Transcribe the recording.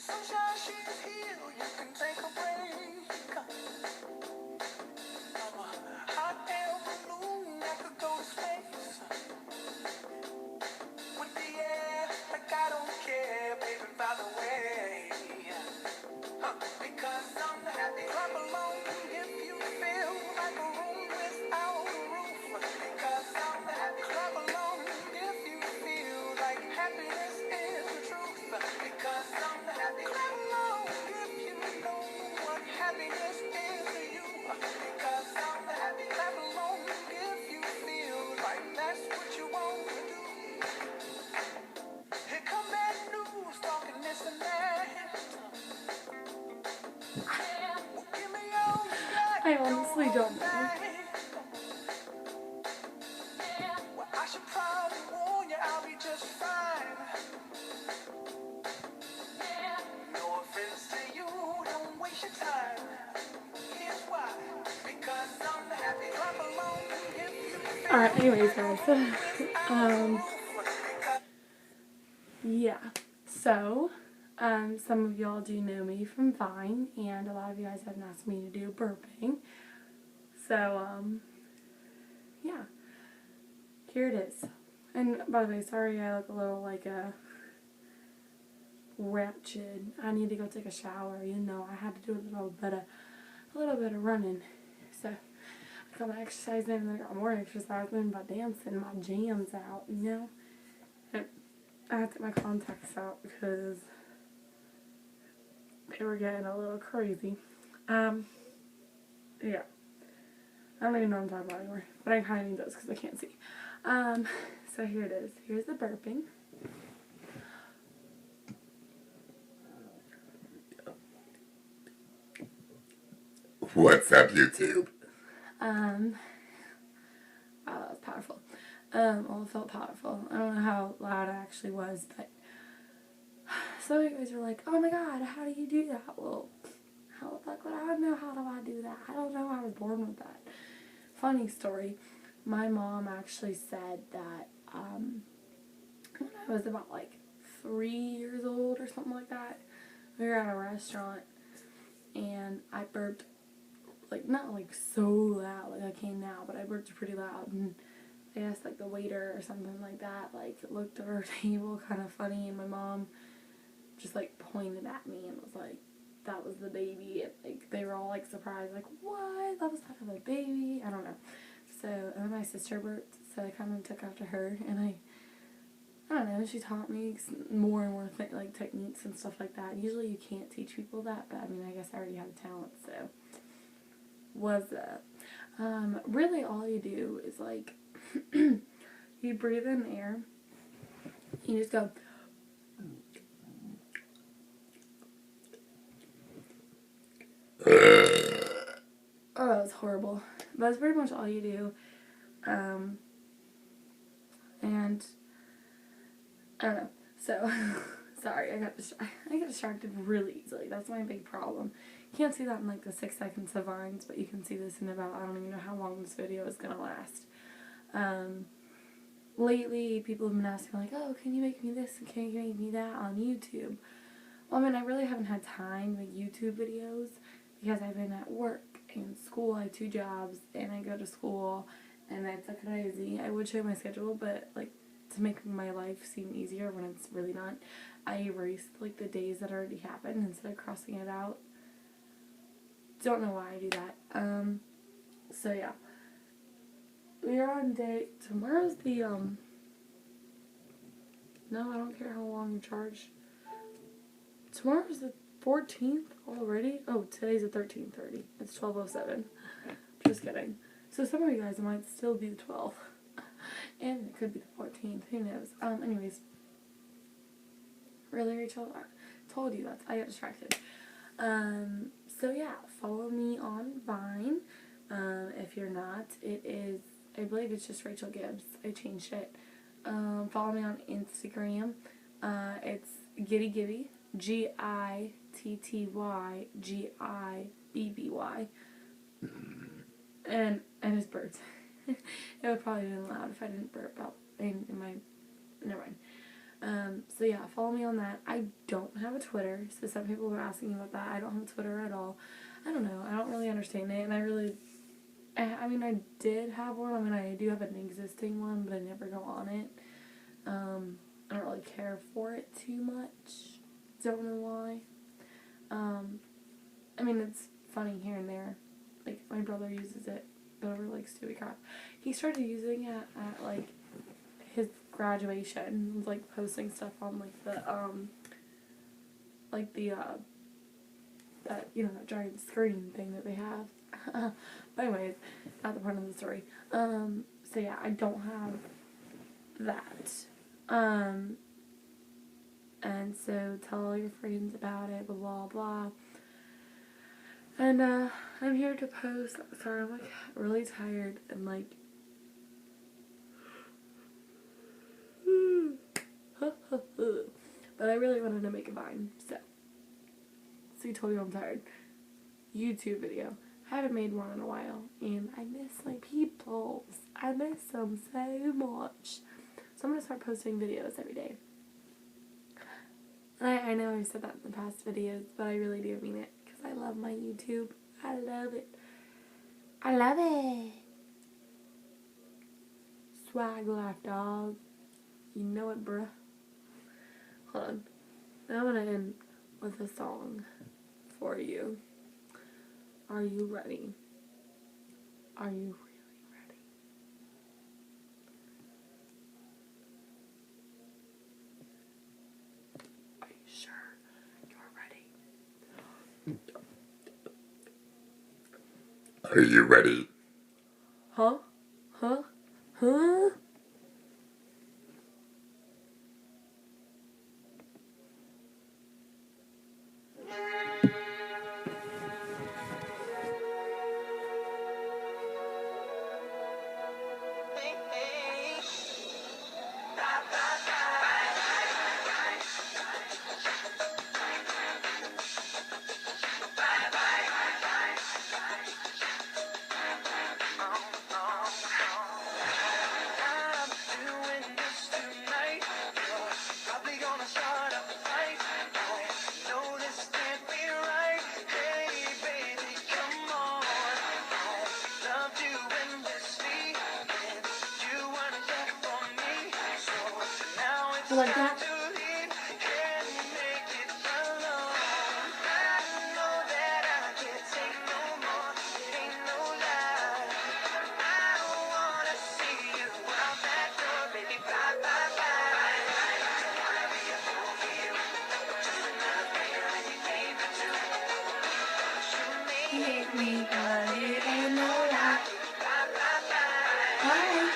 Sunshine, she's here, you can take a break. I'm a hot air balloon that could go to space. With the air, like I don't care, baby, by the way. Because I'm happy. Clap along if you feel like a room without a roof. Because I'm happy. Clap along if you feel like happiness is the truth. Because I'm happy. Clap along if you know what happiness is to you. Because I'm happy. Clap along if you feel like that's what you want to do. Here come bad news, talking this and that. I honestly don't know. Well, I should probably warn you, I'll be just fine. No offense to you, don't waste your time. Here's why. Because I'm happy. Clap along if you feel. Alright, anyways guys. Yeah. So, some of y'all do know me from Vine, and a lot of you guys have asked me to do burping. So, yeah. Here it is. And, by the way, sorry I look a little like a wretched. I need to go take a shower, you know. I had to do a little bit of running. So, I got my exercise in, and I got more exercise in by dancing my jams out, you know. And I had to get my contacts out because they were getting a little crazy. Yeah. I don't even know what I'm talking about anymore, but I kind of need those because I can't see. So here it is. Here's the burping. What's up, YouTube? Wow, that was powerful. Well, it felt powerful. I don't know how loud it actually was, but some of you guys were like, oh my god, how do you do that? Well, how the fuck would I know how do I do that? I don't know, I was born with that. Funny story, my mom actually said that when I was about like 3 years old or something like that, we were at a restaurant and I burped, like not like so loud like I can now, but I burped pretty loud, and I guess like the waiter or something like that like looked at our table kind of funny, and my mom just like pointed at me and was like, that was the baby, and like they were all like surprised, like, what? That was not a baby? I don't know. So, and then my sister burped, so I kind of took after her, and I don't know, she taught me more and more like techniques and stuff like that. Usually you can't teach people that, but I mean, I guess I already have talent, so was that. Really all you do is like, you breathe in air, you just go, oh, that was horrible. But that's pretty much all you do. And I don't know. So, sorry, I got distracted really easily. That's my big problem. You can't see that in like the 6 seconds of Vines, but you can see this in about, I don't even know how long this video is going to last. Lately, people have been asking like, oh, can you make me this and can you make me that on YouTube? Well, I mean, I really haven't had time to make YouTube videos because I've been at work and school. I have 2 jobs and I go to school and it's like crazy. I would show you my schedule, but like to make my life seem easier when it's really not, I erased like the days that already happened instead of crossing it out. Don't know why I do that. So yeah. We are on day, tomorrow's the, no, I don't care how long you charge. Tomorrow's the 14th already? Oh, today's the 13:30. It's 12:07. Just kidding. So some of you guys, it might still be the 12th. And it could be the 14th. Who knows? Anyways. Really, Rachel? I told you that. I got distracted. So yeah, follow me on Vine. If you're not, it is, I believe it's just Rachel Gibbs. I changed it. Follow me on Instagram. It's Giddy Gibby. GITTY GIBBY. And it's birds. It would probably have been loud if I didn't burp out in my, never mind. So yeah, follow me on that. I don't have a Twitter, so some people were asking about that. I don't have a Twitter at all. I don't know. I don't really understand it, and I mean, I did have one. I mean, I do have an existing one, but I never go on it. I don't really care for it too much. Don't know why. I mean, it's funny here and there. Like, my brother uses it, but over, like, stupid crap. He started using it at, like, his graduation, like, posting stuff on, like, that giant screen thing that they have. But anyways, not the point of the story. So yeah, I don't have that. And so tell all your friends about it, blah, blah, blah. And, I'm here to post. Sorry, I'm, like, really tired and, like, but I really wanted to make a Vine, so you told you I'm tired. YouTube video. Haven't made one in a while, and I miss my peoples. I miss them so much. So I'm gonna start posting videos every day. I know I've said that in the past videos, but I really do mean it, because I love my YouTube. I love it. I love it. Swag life, dog. You know it, bruh. Hold on. Now I'm gonna end with a song for you. Are you ready? Are you really ready? Are you sure you're ready? Are you ready? Huh? Huh? You like that? Hit me, but it ain't no lie. Alright.